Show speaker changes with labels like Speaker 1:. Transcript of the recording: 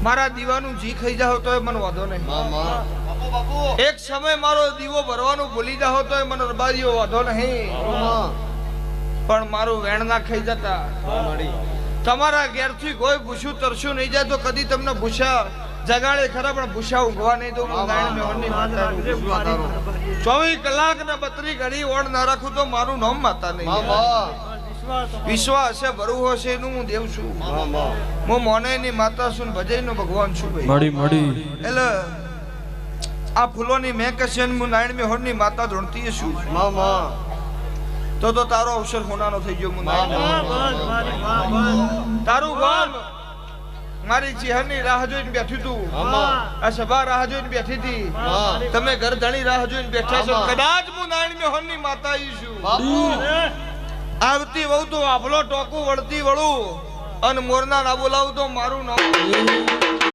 Speaker 1: મારા દીવાનું જી ખાઈ જાવ તોય મને વાંધો નહીં એક સમય મારો દીવો ભરવાનું ભૂલી જાવ તોય મને રબારીઓ વાંધો નહીં પણ મારું વેણ ના ખાઈ જતા તમારા ઘેરથી કોઈ ભૂસું તરશું નહીં જાય તો કદી તમને ભૂસા જગાડે ખરા પણ ભૂસા ઊંઘવા નહીં દઉં 24 કલાક ને 32 ઘડી ઓણ ના રાખું તો મારું નામ માતા નહીં વિશ્વાસ છે ભરવું હશે એનું હું દેવ છું હું મોને ની માતા છું ભજય નો ભગવાન છું ભાઈ એટલે આ ફૂલોની મેં કશે હું નારાયણ મેં હોરની માતા ધોણતી છું તો તારો અવસર હોનાનો થઈ ગયો તારું ગામ મારી ચિહરની રાહ જોઈને બેઠી તું આ સભા રાહ જોઈને બેઠી હતી તમે ઘર ધણી રાહ જોઈને બેઠા છો કદાચ હું નારાયણ મેં હોરની માતા છું આવતી વહુ તો આભલો ટોકું વળતી વળું અને મોરના ના બોલાવું તો મારું નામ